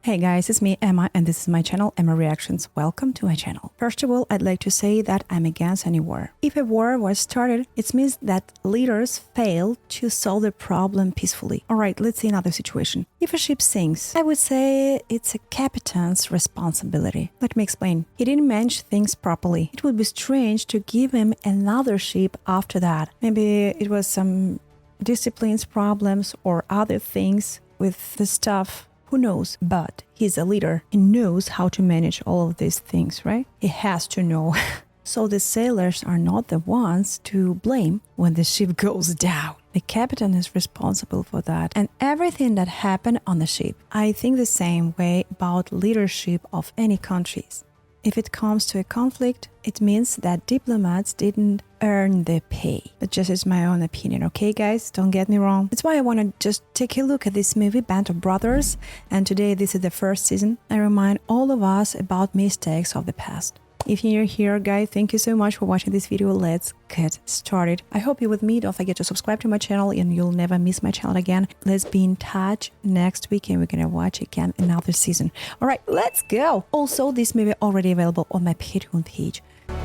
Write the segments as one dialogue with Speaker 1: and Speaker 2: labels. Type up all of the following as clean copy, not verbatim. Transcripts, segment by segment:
Speaker 1: Hey guys, it's me, Emma, and this is my channel, Emma Reactions. Welcome to my channel. First of all, I'd like to say that I'm against any war. If a war was started, it means that leaders failed to solve the problem peacefully. Alright, let's see another situation. If a ship sinks, I would say it's a captain's responsibility. Let me explain. He didn't manage things properly. It would be strange to give him another ship after that. Maybe it was some disciplines problems or other things with the stuff. Who knows? But he's a leader. He knows how to manage all of these things, right? He has to know. So the sailors are not the ones to blame when the ship goes down. The captain is responsible for that and everything that happened on the ship. I think the same way about leadership of any countries. If it comes to a conflict, it means that diplomats didn't earn their pay. That just is my own opinion, okay guys? Don't get me wrong. That's why I want to just take a look at this movie, Band of Brothers, and today this is the first season. I remind all of us about mistakes of the past. If you're here, guys, thank you so much for watching this video. Let's get started. I hope you're with me. Don't forget to subscribe to my channel and you'll never miss my channel again. Let's be in touch next week and we're gonna watch again another season. All right, let's go. Also, this movie already available on my Patreon page.
Speaker 2: We're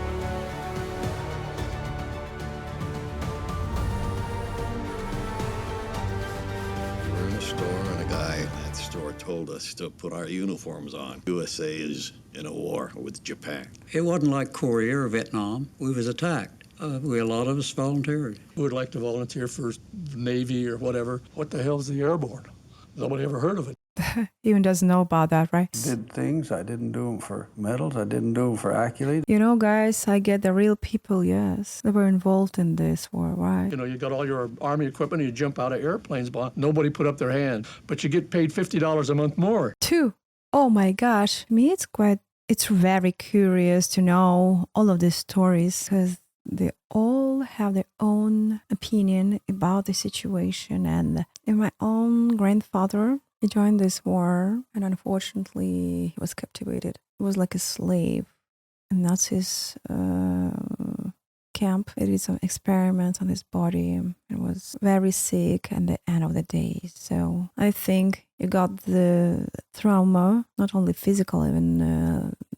Speaker 2: in a store and a guy at that store told us to put our uniforms on. USA is in a war with Japan.
Speaker 3: It wasn't like Korea or Vietnam. We was attacked. A lot of us volunteered.
Speaker 4: Who would like to volunteer for Navy or whatever? What the hell is the airborne? Nobody ever heard of it.
Speaker 1: Even doesn't know about that, right?
Speaker 5: Did things. I didn't do them for medals. I didn't do them for accolades.
Speaker 1: You know, guys, I get the real people, yes. They were involved in this war, right?
Speaker 4: You know, you got all your Army equipment and you jump out of airplanes, but nobody put up their hand. But you get paid $50 a month more.
Speaker 1: Two. Oh my gosh. Me, it's very curious to know all of these stories because they all have their own opinion about the situation. And my own grandfather, he joined this war and unfortunately he was captivated. He was like a slave in Nazis' camp. It is some experiments on his body. It was very sick at the end of the day. So I think you got the trauma, not only physical, even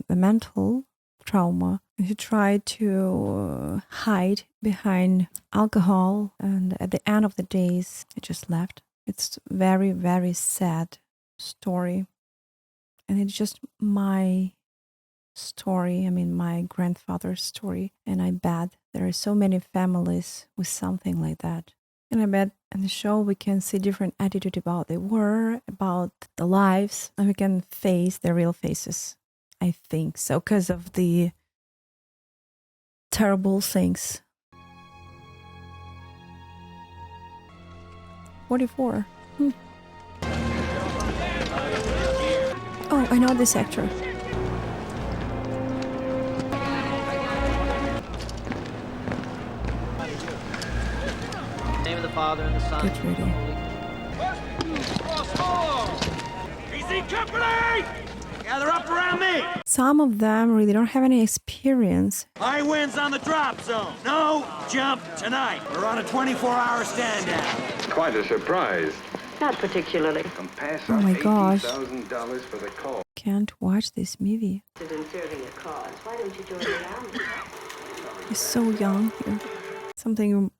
Speaker 1: the mental trauma. He tried to hide behind alcohol, and at the end of the days, he just left. It's very, very sad story, and it's just my story. I mean, my grandfather's story, and I bet there are so many families with something like that. And I bet in the show we can see different attitude about the war, about the lives, and we can face the real faces. I think so, because of the terrible things. 44. Oh, I know this actor.
Speaker 6: Name of the Father and the Son.
Speaker 1: Get ready.
Speaker 7: Easy company! Gather up around me!
Speaker 1: Some of them really don't have any experience.
Speaker 7: High winds on the drop zone. No jump tonight. We're on a 24-hour stand down.
Speaker 8: Quite a surprise.
Speaker 9: Not particularly.
Speaker 1: Oh my gosh.
Speaker 8: $80,000 for the call.
Speaker 1: Can't watch this movie.
Speaker 9: In serving a cause, why don't you join the army?
Speaker 1: He's so young here. Something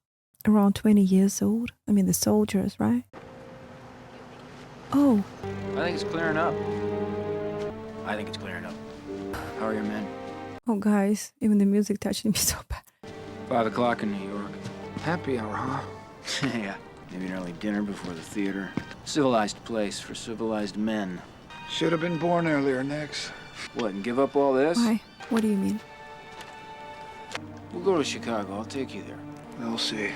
Speaker 1: around 20 years old. I mean, the soldiers, right? Oh.
Speaker 10: I think it's clearing up. I think it's clearing up. How are your men?
Speaker 1: Oh, guys, even the music touched me so bad.
Speaker 10: 5 o'clock in New York. Happy hour, huh? Yeah. Maybe an early dinner before the theater. Civilized place for civilized men.
Speaker 11: Should have been born earlier, Nix.
Speaker 10: What, and give up all this?
Speaker 1: Why? What do you mean?
Speaker 10: We'll go to Chicago. I'll take you there.
Speaker 11: We'll see.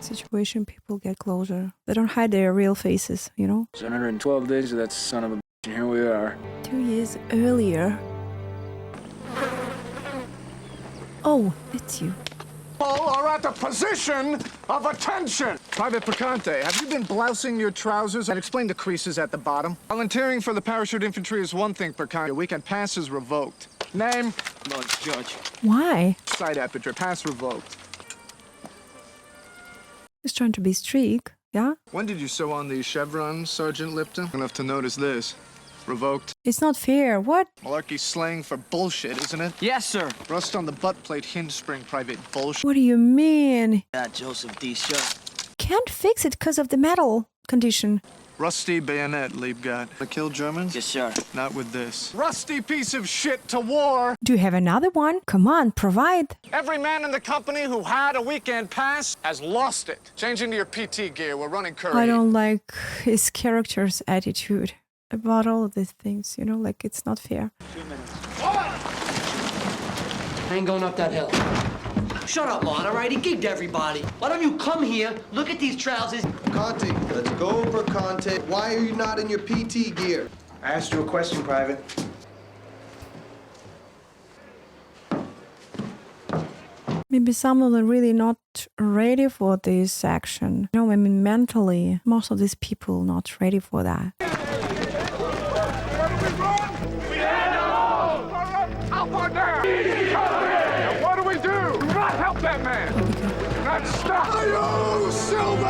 Speaker 1: Situation, people get closer. They don't hide their real faces, you know?
Speaker 10: 112 days of that son of a bitch, and here we are.
Speaker 1: 2 years earlier. Oh, it's you.
Speaker 11: All are at the position of attention. Private Picante, have you been blousing your trousers? And explain the creases at the bottom. Volunteering for the parachute infantry is one thing, Picante. Your weekend pass is revoked. Name?
Speaker 10: Lawrence Judge.
Speaker 1: Why?
Speaker 11: Side aperture, pass revoked.
Speaker 1: He's trying to be strict. Yeah?
Speaker 11: When did you sew on these chevrons, Sergeant Lipton? Enough to notice this. Revoked.
Speaker 1: It's not fair. What?
Speaker 11: Malarkey slang for bullshit, isn't it?
Speaker 10: Yes, sir.
Speaker 11: Rust on the butt plate hinge spring, private bullshit.
Speaker 1: What do you mean?
Speaker 10: Joseph D. Sharp.
Speaker 1: Can't fix it because of the metal condition.
Speaker 11: Rusty bayonet, Liebgott. To kill Germans?
Speaker 10: Yes, sir.
Speaker 11: Not with this. Rusty piece of shit to war!
Speaker 1: Do you have another one? Come on, provide.
Speaker 11: Every man in the company who had a weekend pass has lost it. Change into your PT gear. We're running curry.
Speaker 1: I don't like his character's attitude about all of these things, you know, like it's not fair.
Speaker 10: 2 minutes. I ain't going up that hill.
Speaker 6: Shut up, Lon, all right? He gigged everybody. Why don't you come here, look at these trousers?
Speaker 12: Conte, let's go for Conte. Why are you not in your PT gear?
Speaker 13: I asked you a question, Private.
Speaker 1: Maybe some of them are really not ready for this action. You know, I mean, mentally, most of these people not ready for that.
Speaker 11: And what do we do? Do not help that man. Do not stop. Ayo, Silver!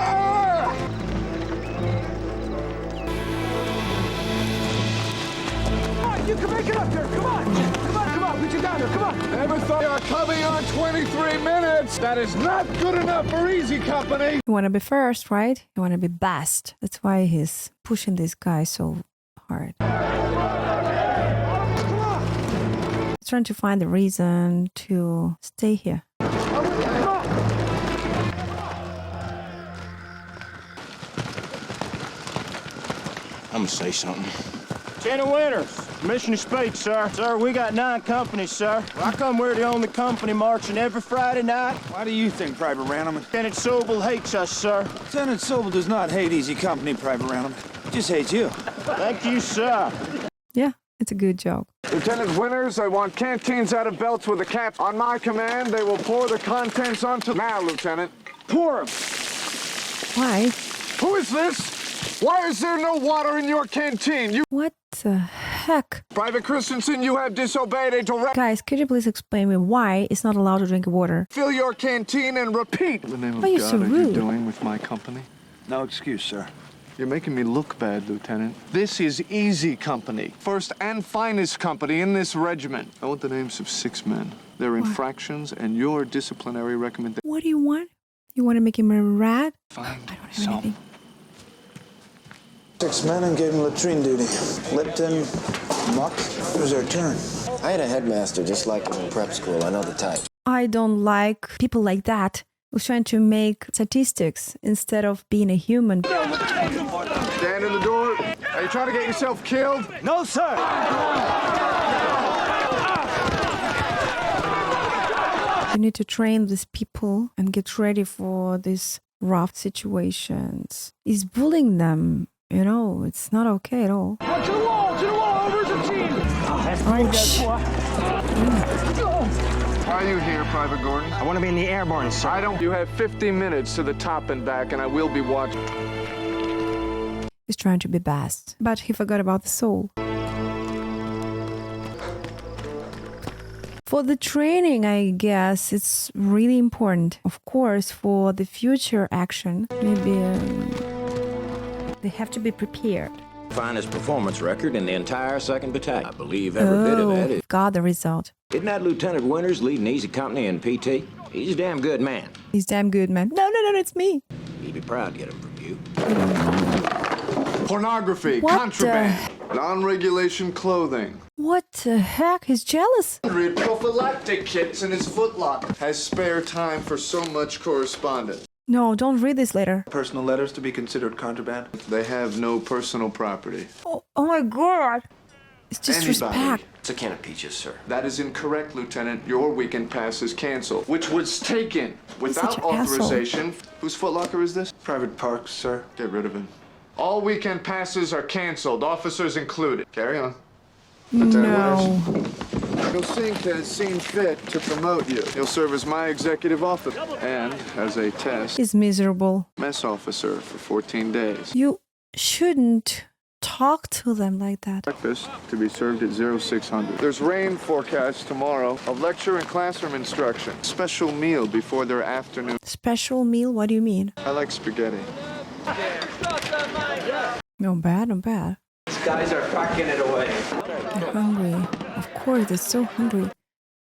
Speaker 11: Come on, you can make it up there. Come on. Come on, put you down there. Come on. Never thought you were coming on 23 minutes. That is not good enough for easy company.
Speaker 1: You want to be first, right? You want to be best. That's why he's pushing this guy so hard. He's trying to find the reason to stay here.
Speaker 14: I'm gonna say something.
Speaker 15: Lieutenant Winters, Commissioner speaks, sir. Sir, we got 9 companies, sir. How come we're the only company marching every Friday night?
Speaker 13: Why do you think, Private Randleman?
Speaker 15: Lieutenant Sobel hates us, sir.
Speaker 13: Lieutenant Sobel does not hate Easy Company, Private Randleman. He just hates you.
Speaker 15: Thank you, sir.
Speaker 1: Yeah, it's a good joke.
Speaker 11: Lieutenant Winters, I want canteens out of belts with a cap. On my command, they will pour the contents onto... Now, Lieutenant. Pour them.
Speaker 1: Why?
Speaker 11: Who is this? Why is there no water in your canteen? You...
Speaker 1: What the heck?
Speaker 11: Private Christensen, you have disobeyed a direct...
Speaker 1: Guys, could you please explain me why it's not allowed to drink water?
Speaker 11: Fill your canteen and repeat. In the name of
Speaker 1: Why are you
Speaker 11: God,
Speaker 1: so
Speaker 11: are you
Speaker 1: rude?
Speaker 11: doing with my company?
Speaker 13: No excuse, sir.
Speaker 11: You're making me look bad, Lieutenant. This is Easy Company. First and finest company in this regiment. I want the names of 6 men. Their infractions and your disciplinary recommendation.
Speaker 1: What do you want? You want to make him a rat?
Speaker 11: Find
Speaker 1: I don't have anything.
Speaker 13: 6 men and gave him latrine duty. Lipton, Muck, it was their turn.
Speaker 16: I had a headmaster just like him in prep school. I know the type.
Speaker 1: I don't like people like that who's trying to make statistics instead of being a human.
Speaker 11: Stand in the door. Are you trying to get yourself killed?
Speaker 15: No, sir.
Speaker 1: You need to train these people and get ready for these rough situations. He's bullying them. You know, it's not okay at all.
Speaker 15: To the wall, where's the team?
Speaker 1: Ouch.
Speaker 11: Why are you here, Private Gordon?
Speaker 15: I want to be in the airborne, sir.
Speaker 11: I don't. You have 50 minutes to the top and back, and I will be watching.
Speaker 1: He's trying to be best, but he forgot about the soul. For the training, I guess it's really important. Of course, for the future action, maybe they have to be prepared.
Speaker 17: Finest performance record in the entire 2nd Battalion. I believe every bit of that is...
Speaker 1: got the result.
Speaker 17: Isn't that Lieutenant Winters leading Easy Company in PT? He's a damn good man.
Speaker 1: He's damn good, man. No, it's me.
Speaker 17: He'd be proud to get him from you.
Speaker 11: Pornography,
Speaker 1: What
Speaker 11: contraband, non-regulation clothing.
Speaker 1: What the heck? He's jealous.
Speaker 11: 100 prophylactic kits in his footlocker. Has spare time for so much correspondence.
Speaker 1: No, don't read this later.
Speaker 13: Personal letters to be considered contraband?
Speaker 11: They have no personal property.
Speaker 1: Oh my God. It's disrespect.
Speaker 16: It's a can of peaches, sir.
Speaker 11: That is incorrect, Lieutenant. Your weekend pass is canceled, which was taken without
Speaker 1: such an
Speaker 11: authorization. Whose footlocker is this?
Speaker 13: Private Parks, sir.
Speaker 11: Get rid of him. All weekend passes are canceled, officers included. Carry on.
Speaker 1: No.
Speaker 11: Gosink has seen fit to promote you. You'll serve as my executive officer and, as a test,
Speaker 1: He's miserable.
Speaker 11: mess officer for 14 days.
Speaker 1: You shouldn't talk to them like that.
Speaker 11: Breakfast to be served at 0600. There's rain forecast tomorrow. A lecture and classroom instruction. Special meal before their afternoon.
Speaker 1: Special meal? What do you mean?
Speaker 11: I like spaghetti.
Speaker 1: Not bad, not bad.
Speaker 6: These guys are packing it away.
Speaker 1: They're hungry. Of course, they're so hungry.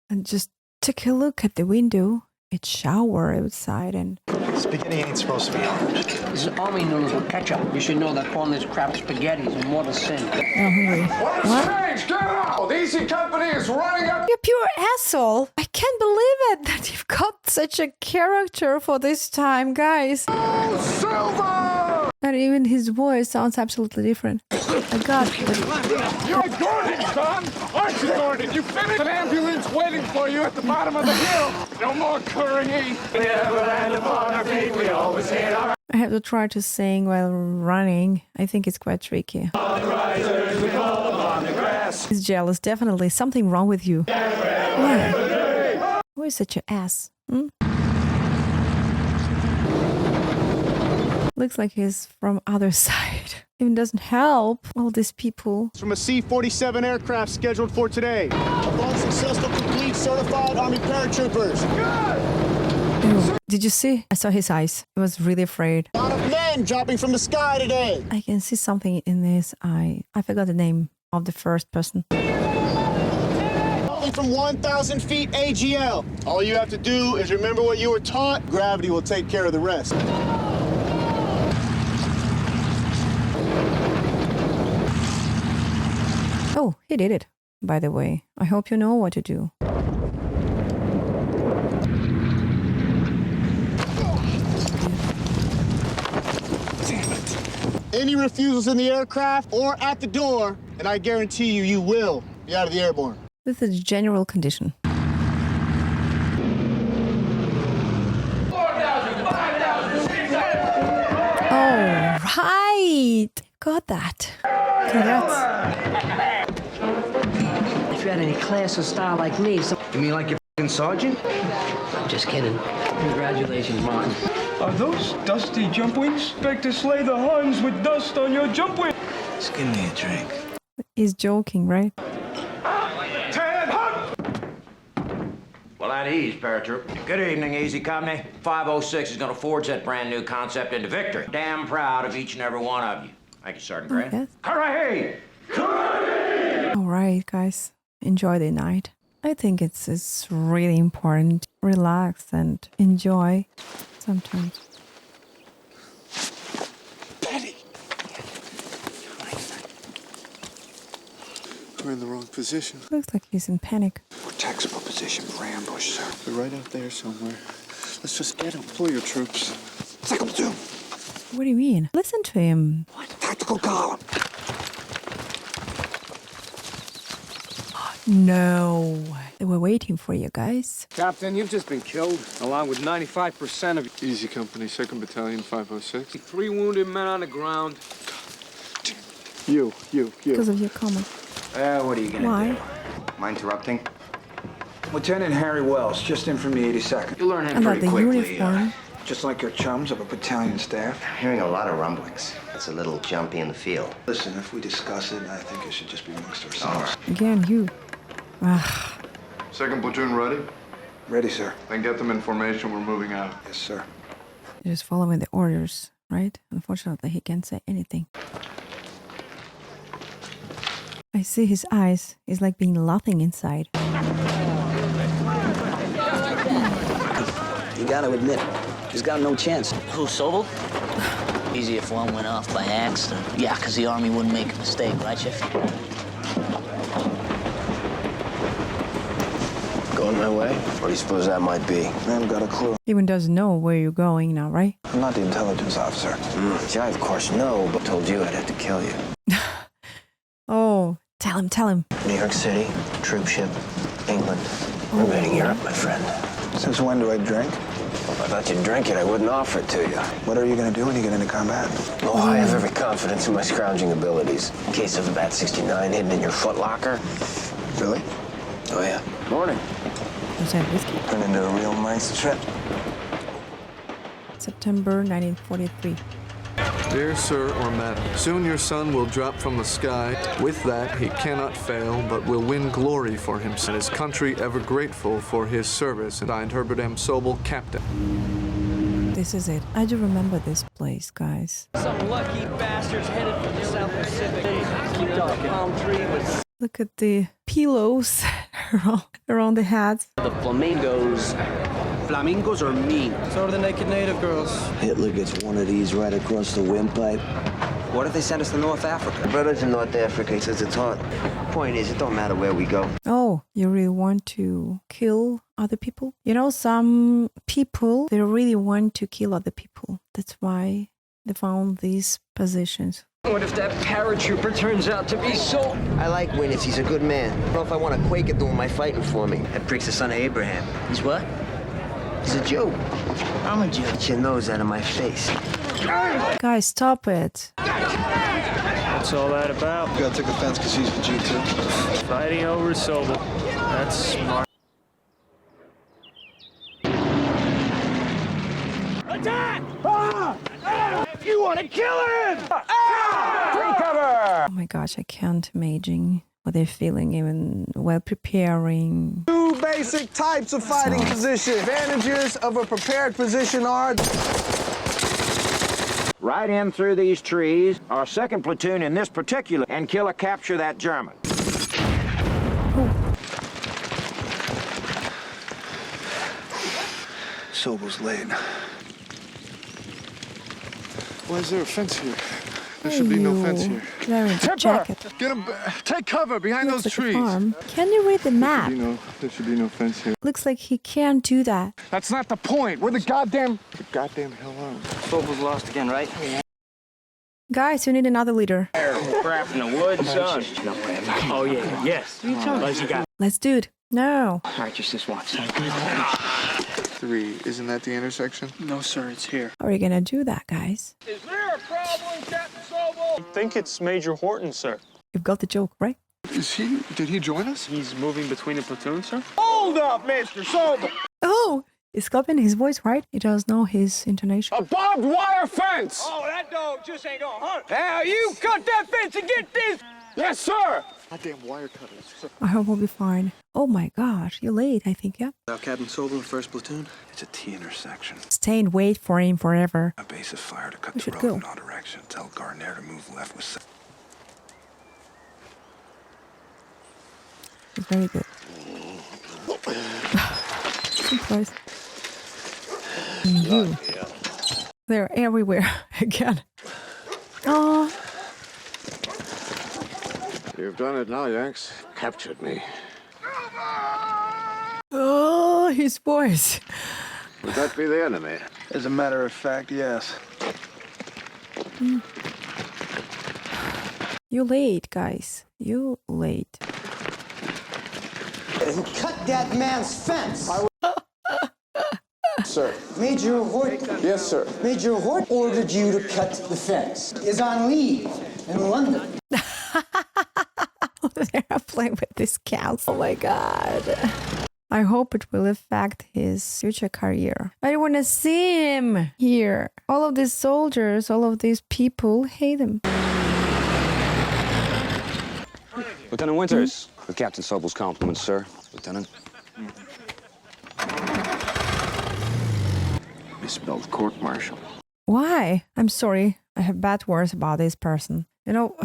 Speaker 1: And just take a look at the window. It's shower outside and...
Speaker 13: Spaghetti ain't supposed to be hard.
Speaker 6: This is army noodles with ketchup. You should know that calling this crap spaghetti is a mortal sin.
Speaker 1: They're hungry.
Speaker 11: What's changed? Get out! The Easy Company is running up.
Speaker 1: You pure asshole! I can't believe it that you've got such a character for this time, guys.
Speaker 11: Oh, Silver!
Speaker 1: And even his voice sounds absolutely different. I got it.
Speaker 11: You're Gordon, son! Aren't you, Gordon? You finished an ambulance waiting for you at the bottom of the hill. No more currying. We never land upon our feet. We always hit our...
Speaker 1: I have to try to sing while running. I think it's quite tricky.
Speaker 11: Risers, we fall upon the grass.
Speaker 1: He's jealous. Definitely something wrong with you. Why? Who is such an ass? Hmm? Looks like he's from other side. Even doesn't help all these people.
Speaker 18: From a C-47 aircraft scheduled for today. Upon successful complete certified Army paratroopers.
Speaker 1: Ew. Did you see? I saw his eyes. He was really afraid.
Speaker 18: A lot of men dropping from the sky today.
Speaker 1: I can see something in his eye. I forgot the name of the first person.
Speaker 18: Falling from 1,000 feet AGL. All you have to do is remember what you were taught. Gravity will take care of the rest.
Speaker 1: Oh, he did it, by the way. I hope you know what to do.
Speaker 18: Any refusals in the aircraft or at the door, and I guarantee you, you will be out of the airborne.
Speaker 1: This is a general condition. Oh, right. Got that. Congrats.
Speaker 6: If you had any class or style like me,
Speaker 19: You mean like your f***ing sergeant?
Speaker 6: I'm just kidding. Congratulations, Martin.
Speaker 15: Are those dusty jump wings? Expect to slay the Huns with dust on your jump wing.
Speaker 13: Just give me a drink.
Speaker 1: He's joking, right?
Speaker 17: Well, at ease, paratroop. Good evening, Easy Company. 506 is going to forge that brand new concept into victory. Damn proud of each and every one of you. Thank you, Sergeant Gray.
Speaker 1: Yes.
Speaker 17: Hooray!
Speaker 1: All right, guys. Enjoy the night. I think it's really important. Relax and enjoy sometimes.
Speaker 18: Betty! We're in the wrong position.
Speaker 1: Looks like he's in panic.
Speaker 18: We're textbook position for ambush, sir. They're right out there somewhere. Let's just get them. Pull your troops. Second platoon.
Speaker 1: What do you mean? Listen to him.
Speaker 18: What? Tactical column.
Speaker 1: No. They were waiting for you guys.
Speaker 15: Captain, you've just been killed, along with 95% of
Speaker 11: Easy Company, 2nd Battalion, 506.
Speaker 15: 3 wounded men on the ground.
Speaker 11: You.
Speaker 1: Because of your comment.
Speaker 19: What are you gonna
Speaker 1: Why?
Speaker 19: do? Mind interrupting?
Speaker 13: Lieutenant Harry Wells, just in from the 82nd.
Speaker 19: You'll learn him
Speaker 1: About
Speaker 19: pretty
Speaker 1: the
Speaker 19: quickly.
Speaker 1: uniform.
Speaker 13: Just like your chums of a battalion staff.
Speaker 16: I'm hearing a lot of rumblings. It's a little jumpy in the field.
Speaker 13: Listen, if we discuss it, I think it should just be amongst ourselves.
Speaker 1: Again, you. Ah.
Speaker 11: 2nd Platoon ready?
Speaker 13: Ready, sir.
Speaker 11: Then get them information. We're moving out.
Speaker 13: Yes, sir.
Speaker 1: You're just following the orders, right? Unfortunately, he can't say anything. I see his eyes. He's like being laughing inside.
Speaker 20: You gotta admit, he's got no chance.
Speaker 21: Who, Sobel? Easy if one went off by accident. Yeah, because the Army wouldn't make a mistake, right, Chief?
Speaker 16: Going my way? What do you suppose that might be?
Speaker 13: I haven't got a clue.
Speaker 1: Even doesn't know where you're going now, right?
Speaker 13: I'm not the intelligence officer.
Speaker 16: See, I of course know, but told you I'd have to kill you.
Speaker 1: Oh, tell him.
Speaker 16: New York City, troop ship, England. We're invading Europe, my friend.
Speaker 13: Since when do I drink?
Speaker 16: Well, if I thought you'd drink it, I wouldn't offer it to you.
Speaker 13: What are you gonna do when you get into combat?
Speaker 16: Oh, I have every confidence in my scrounging abilities. In case of a Bat 69 hidden in your footlocker.
Speaker 13: Really?
Speaker 16: Oh, yeah. Morning.
Speaker 1: Who's that whiskey?
Speaker 13: Turned into a real nice trip.
Speaker 1: September 1943.
Speaker 11: Dear Sir or Madam, soon your son will drop from the sky. With that, he cannot fail, but will win glory for himself and his country ever grateful for his service. And signed Herbert M. Sobel, Captain.
Speaker 1: This is it. I do remember this place, guys.
Speaker 6: Some lucky bastards headed for the South Pacific. Keep on a palm tree with...
Speaker 1: Look at the pillows around the heads.
Speaker 6: The flamingos.
Speaker 19: Flamingos are mean.
Speaker 6: So are the naked native girls.
Speaker 16: Hitler gets one of these right across the windpipe.
Speaker 19: What if they send us to North Africa?
Speaker 16: Brothers in North Africa, he says it's hot. Point is, it don't matter where we go.
Speaker 1: Oh, you really want to kill other people? You know, some people, they really want to kill other people. That's why they found these positions.
Speaker 6: What if that paratrooper turns out to be so...
Speaker 16: I like Winnis. He's a good man. I don't know if I want a Quaker doing my fighting for me. That prick's the son of Abraham.
Speaker 21: He's what?
Speaker 16: He's a Jew.
Speaker 21: I'm a Jew.
Speaker 16: Get your nose out of my face.
Speaker 1: Guys, stop it.
Speaker 15: What's all that about?
Speaker 18: You gotta take offense because he's a Jew too.
Speaker 15: Fighting over Sobel. That's smart.
Speaker 7: Attack! If you want to kill him! Take cover!
Speaker 1: Oh my gosh, I can't imagine what they're feeling even while preparing.
Speaker 12: Two basic types of fighting position. Advantages of a prepared position are...
Speaker 17: Right in through these trees, our second platoon in this particular, and kill or capture that German.
Speaker 18: Sobel's late. Why is there a fence here? There should be no fence here.
Speaker 1: Wearing a jacket.
Speaker 18: Get him! Take cover behind
Speaker 1: Looks
Speaker 18: those
Speaker 1: like a
Speaker 18: trees.
Speaker 1: farm. Can you read the map?
Speaker 18: There should be no fence here.
Speaker 1: Looks like he can't do that.
Speaker 18: That's not the point. We're the goddamn hell are.
Speaker 19: Sobel's lost again, right?
Speaker 1: Guys, you need another leader.
Speaker 15: Crap in the woods, son. Oh, yeah, yes.
Speaker 1: Let's do it. No.
Speaker 19: All right, just this once.
Speaker 18: 3. Isn't that the intersection?
Speaker 15: No, sir, it's here.
Speaker 1: How are you gonna do that, guys?
Speaker 7: Is there a problem, Captain Sobel?
Speaker 15: I think it's Major Horton, sir.
Speaker 1: You've got the joke, right?
Speaker 18: Did he join us?
Speaker 15: He's moving between the platoons, sir?
Speaker 7: Hold up, Mr. Sobel!
Speaker 1: Oh! Is copying his voice, right? He does know his intonation.
Speaker 7: A barbed wire fence! Oh, that dog just ain't gonna hunt. Now, you cut that fence and get this! Yes, sir!
Speaker 18: Goddamn wire cutters.
Speaker 1: I hope we'll be fine. Oh my gosh, you're late, I think, yeah?
Speaker 18: Now, Captain Sobel, 1st Platoon. It's a T intersection.
Speaker 1: Stay and wait for him forever.
Speaker 18: A base of fire to cut
Speaker 1: We
Speaker 18: the
Speaker 1: should
Speaker 18: road
Speaker 1: go.
Speaker 18: in all directions. Tell Garnier to move left with...
Speaker 1: It's very good. Surprise. You. They're everywhere again. Oh.
Speaker 18: You've done it now, Yanks. Captured me.
Speaker 1: Oh, his voice.
Speaker 18: Would that be the enemy? As a matter of fact, yes.
Speaker 1: You late, guys. You late.
Speaker 2: Who cut that man's fence?
Speaker 18: Sir.
Speaker 2: Major Hort.
Speaker 18: Yes, sir.
Speaker 2: Major Hort ordered you to cut the fence. Is on leave in London.
Speaker 1: They're playing with these cows. Oh my god. I hope it will affect his future career. I don't want to see him here. All of these soldiers, all of these people hate him.
Speaker 22: Lieutenant Winters, with Captain Sobel's compliments, sir. Lieutenant.
Speaker 18: Misspelled court-martial.
Speaker 1: Why? I'm sorry. I have bad words about this person. You know,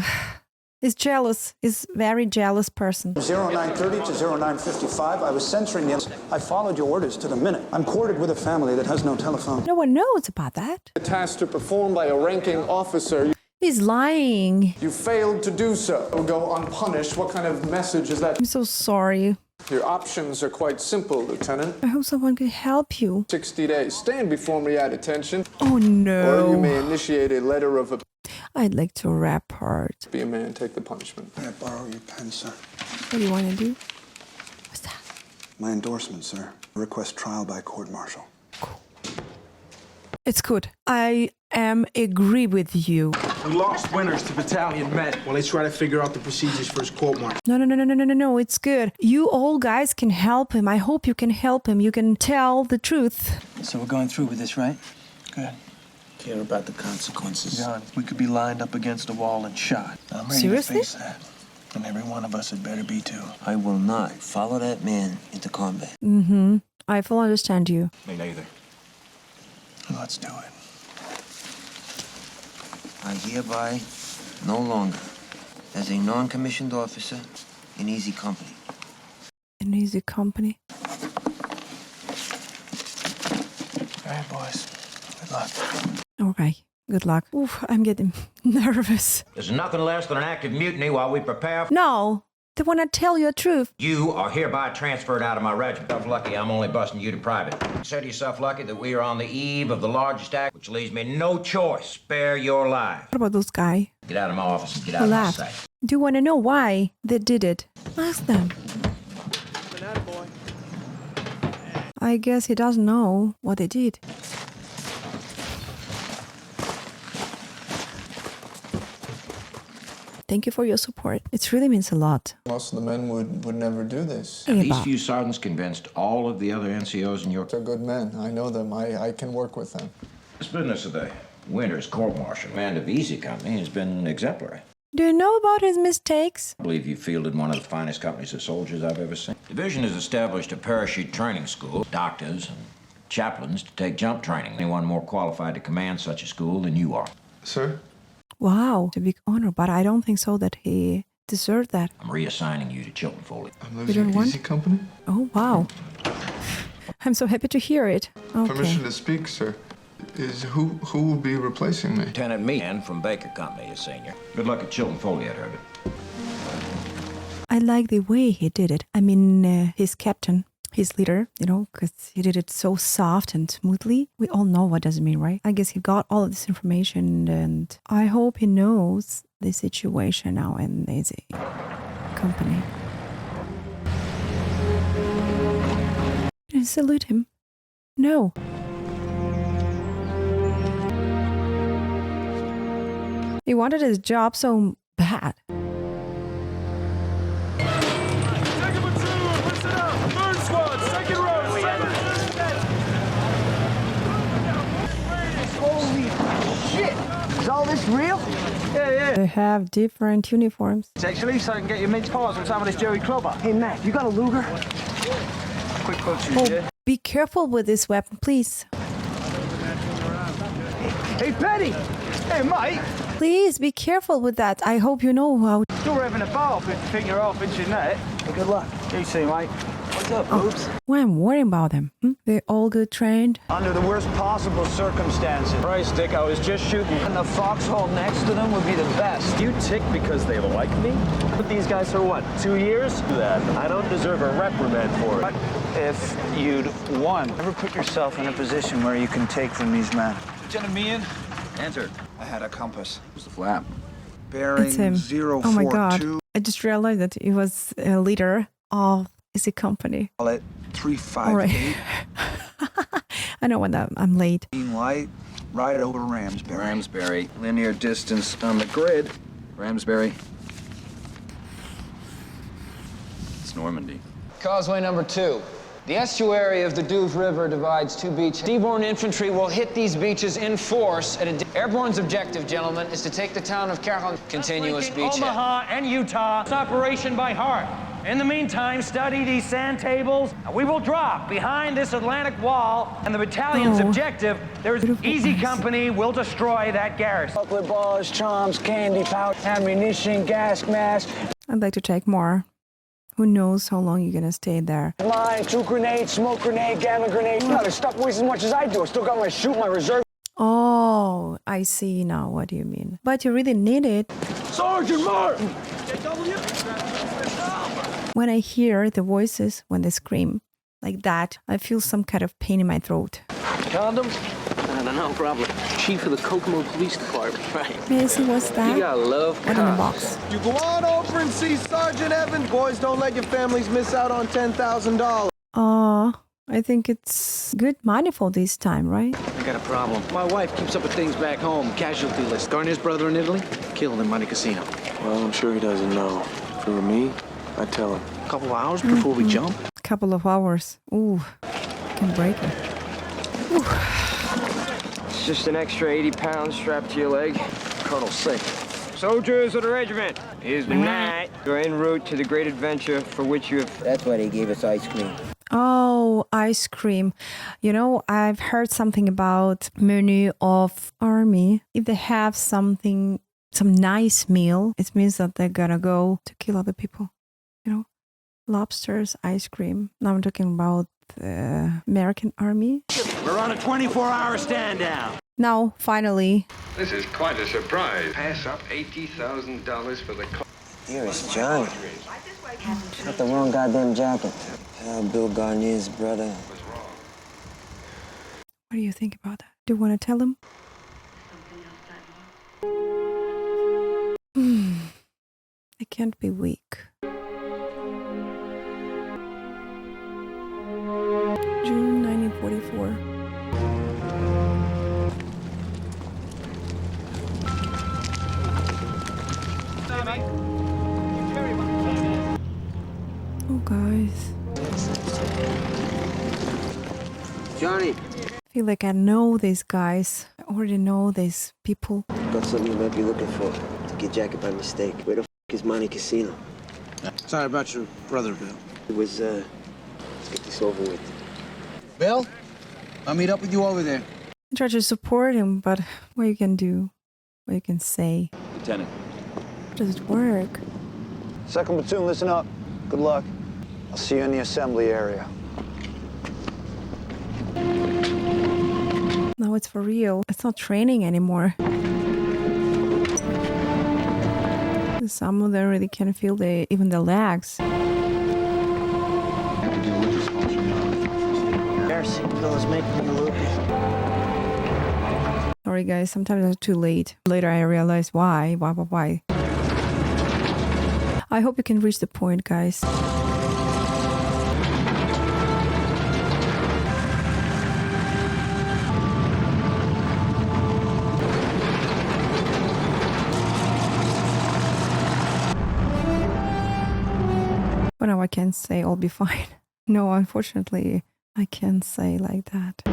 Speaker 1: he's jealous. He's a very jealous person.
Speaker 13: 0930 to 0955, I was censoring the... I followed your orders to the minute. I'm quartered with a family that has no telephone.
Speaker 1: No one knows about that.
Speaker 12: A task to perform by a ranking officer.
Speaker 1: He's lying.
Speaker 12: You failed to do so. It will go unpunished. What kind of message is that?
Speaker 1: I'm so sorry.
Speaker 12: Your options are quite simple, Lieutenant.
Speaker 1: I hope someone could help you.
Speaker 12: 60 days. Stand before me at attention.
Speaker 1: Oh no.
Speaker 12: Or you may initiate a letter of...
Speaker 1: I'd like to rap hard.
Speaker 12: Be a man, take the punishment.
Speaker 18: May I borrow your pen, sir?
Speaker 1: What do you want to do? What's that?
Speaker 18: My endorsement, sir. Request trial by court-martial.
Speaker 1: It's good. I agree with you.
Speaker 6: We lost Winters to battalion men while they try to figure out the procedures for his court-martial.
Speaker 1: No, it's good. You all guys can help him. I hope you can help him. You can tell the truth.
Speaker 19: So we're going through with this, right? Good. Care about the consequences.
Speaker 6: John, we could be lined up against a wall and shot.
Speaker 19: I'm ready
Speaker 1: Seriously?
Speaker 19: to face that. And every one of us had better be too. I will not follow that man into combat.
Speaker 1: I fully understand you.
Speaker 22: Me neither.
Speaker 19: Let's do it.
Speaker 16: I hereby, no longer, as a non-commissioned officer in Easy Company.
Speaker 1: An easy company.
Speaker 19: All right, boys. Good luck.
Speaker 1: Okay. Good luck. Oof, I'm getting nervous.
Speaker 17: There's nothing less than an active mutiny while we prepare.
Speaker 1: No, they want to tell you the truth.
Speaker 17: You are hereby transferred out of my regiment. Yourself lucky I'm only busting you to private. Consider yourself lucky that we are on the eve of the largest act, which leaves me no choice. Spare your life.
Speaker 1: What about those guy?
Speaker 17: Get out of my office and get
Speaker 1: Who
Speaker 17: out of my
Speaker 1: laughed?
Speaker 17: sight.
Speaker 1: Do you want to know why they did it? Ask them. I guess he doesn't know what they did. Thank you for your support. It really means a lot.
Speaker 18: Most of the men would never do this.
Speaker 17: These few sergeants convinced all of the other NCOs in your...
Speaker 18: They're good men. I know them. I can work with them.
Speaker 17: This business of the Winters court-martial command of Easy Company has been exemplary.
Speaker 1: Do you know about his mistakes?
Speaker 17: I believe you fielded one of the finest companies of soldiers I've ever seen. Division has established a parachute training school, doctors and chaplains to take jump training. Anyone more qualified to command such a school than you are.
Speaker 18: Sir?
Speaker 1: Wow, it's a big honor, but I don't think so that he deserved that.
Speaker 17: I'm reassigning you to Chilton Foley.
Speaker 18: I'm losing Easy Company?
Speaker 1: Oh, wow. I'm so happy to hear it. Okay.
Speaker 18: Permission to speak, sir. Who will be replacing me?
Speaker 17: Lieutenant Meehan from Baker Company is senior. Good luck at Chilton Foley, Ed Herbert.
Speaker 1: I like the way he did it. I mean, his captain, his leader, you know, because he did it so soft and smoothly. We all know what does it mean, right? I guess he got all of this information, and I hope he knows the situation now in Easy Company. Did I salute him? No. He wanted his job so bad.
Speaker 7: Holy shit! Is all this real? Yeah.
Speaker 1: They have different uniforms.
Speaker 7: Actually, so I can get your mince pies on some of this Jerry Clubber. Hey, Matt, you got a Luger? Quick punches, yeah?
Speaker 1: Be careful with this weapon, please.
Speaker 7: Hey, Petty! Hey, mate!
Speaker 1: Please be careful with that. I hope you know how.
Speaker 7: You're having a bar if you think you're half inch in that. Hey, good luck. You see, mate. What's up, boobs?
Speaker 1: Why I'm worrying about them? They're all good trained.
Speaker 7: Under the worst possible circumstances. Christ, Dick, I was just shooting. And the foxhole next to them would be the best.
Speaker 15: You tick because they like me? Put these guys for what, 2 years? That I don't deserve a reprimand for it.
Speaker 7: But if you'd won, ever put yourself in a position where you can take from these men?
Speaker 10: Lieutenant Meehan? Enter. I had a compass. It was the flap.
Speaker 7: Bearing
Speaker 1: It's him.
Speaker 7: 042.
Speaker 1: Oh my God. I just realized that he was a leader of Easy Company.
Speaker 7: Call it 358.
Speaker 1: All right. I know when I'm late.
Speaker 7: Light, right over Ramsbury.
Speaker 10: Ramsbury. Linear distance on the grid. Ramsbury. It's Normandy.
Speaker 3: Causeway number 2. The estuary of the Douve River divides two beaches. Airborne infantry will hit these beaches in force. Airborne's objective, gentlemen, is to take the town of Carroll. Continuous beachhead.
Speaker 6: Omaha and Utah. It's operation by heart. In the meantime, study these sand tables. We will drop behind this Atlantic wall, and the battalion's objective, there's Easy Company will destroy that garrison.
Speaker 7: Chocolate bars, charms, candy pouch, ammunition, gas mask.
Speaker 1: I'd like to take more. Who knows how long you're gonna stay there?
Speaker 7: Mine, 2 grenades, smoke grenade, gamma grenade. You gotta stop wasting as much as I do. I still got my shoot, my reserve.
Speaker 1: Oh, I see now what you mean. But you really need it.
Speaker 7: Sergeant Martin!
Speaker 1: When I hear the voices, when they scream like that, I feel some kind of pain in my throat.
Speaker 21: Condoms? I don't know, probably. Chief of the Kokomo Police Department, right?
Speaker 1: May I see what's that?
Speaker 21: You gotta love
Speaker 1: What in the box?
Speaker 12: You go on over and see Sergeant Evans. Boys, don't let your families miss out on $10,000.
Speaker 1: I think it's good money for this time, right?
Speaker 10: I got a problem. My wife keeps up with things back home. Casualty list. Garnier's brother in Italy? Killed in Monte Casino.
Speaker 18: Well, I'm sure he doesn't know. If it were me, I'd tell him.
Speaker 10: A couple of hours before we jump?
Speaker 1: Couple of hours. Ooh, can break it. Ooh.
Speaker 3: It's just an extra 80 pounds strapped to your leg.
Speaker 10: Colonel's sick.
Speaker 3: Soldiers of the regiment, it is the night. You're en route to the great adventure for which you have...
Speaker 16: That's why they gave us ice cream.
Speaker 1: Oh, ice cream. You know, I've heard something about menu of army. If they have something, some nice meal, it means that they're gonna go to kill other people. You know, lobsters, ice cream. Now I'm talking about the American army.
Speaker 7: We're on a 24-hour stand down.
Speaker 1: Now, finally.
Speaker 8: This is quite a surprise. Pass up $80,000 for the car.
Speaker 16: Here is John. Got the wrong goddamn jacket. Bill Garnier's brother.
Speaker 1: What do you think about that? Do you want to tell him? I can't be weak. June 1944. Oh, guys.
Speaker 16: Johnny.
Speaker 1: I feel like I know these guys. I already know these people.
Speaker 16: Got something you might be looking for. Took your jacket by mistake. Where the f is Monte Casino?
Speaker 19: Sorry about your brother, Bill.
Speaker 16: It was, let's get this over with.
Speaker 19: Bill, I'll meet up with you over there.
Speaker 1: I try to support him, but what you can do, what you can say.
Speaker 22: Lieutenant.
Speaker 1: Does it work?
Speaker 13: 2nd Platoon, listen up. Good luck. I'll see you in the assembly area.
Speaker 1: Now it's for real. It's not training anymore. Some of them really can feel even the legs. Sorry guys, sometimes it's too late. Later I realized why. I hope you can reach the point, guys. But now I can't say I'll be fine. No, unfortunately, I can't say like that.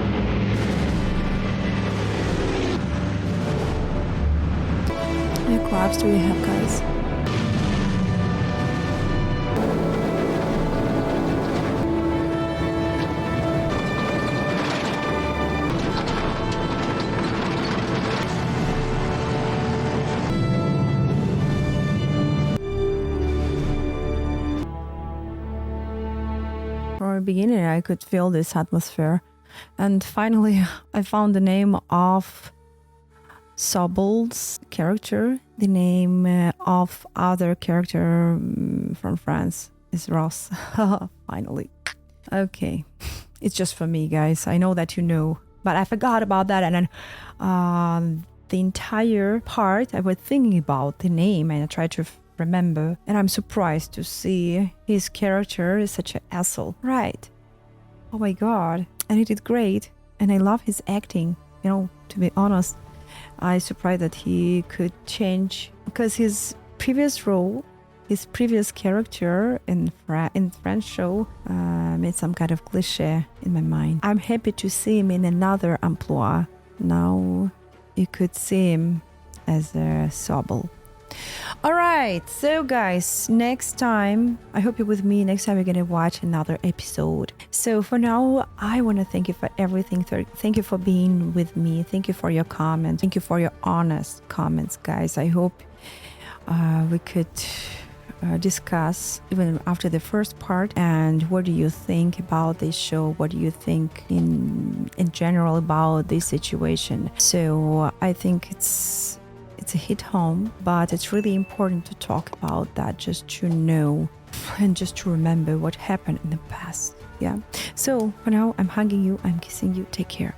Speaker 1: How many crabs do we have, guys? From the beginning, I could feel this atmosphere. And finally, I found the name of Sobel's character. The name of other character from France is Ross. Finally. Okay. It's just for me, guys. I know that you know. But I forgot about that. And then the entire part, I was thinking about the name and I tried to remember. And I'm surprised to see his character is such an asshole. Right. Oh my god. And he did great. And I love his acting. You know, to be honest, I surprised that he could change. Because his previous role, his previous character in French show made some kind of cliche in my mind. I'm happy to see him in another emploi. Now you could see him as a Sobel. Alright, so guys, next time, I hope you're with me. Next time we're gonna watch another episode. So for now, I want to thank you for everything. Thank you for being with me. Thank you for your comments. Thank you for your honest comments, guys. I hope we could discuss even after the first part. And what do you think about this show? What do you think in general about this situation? So I think it's a hit home, but it's really important to talk about that, just to know and just to remember what happened in the past. Yeah. So for now, I'm hugging you, I'm kissing you. Take care.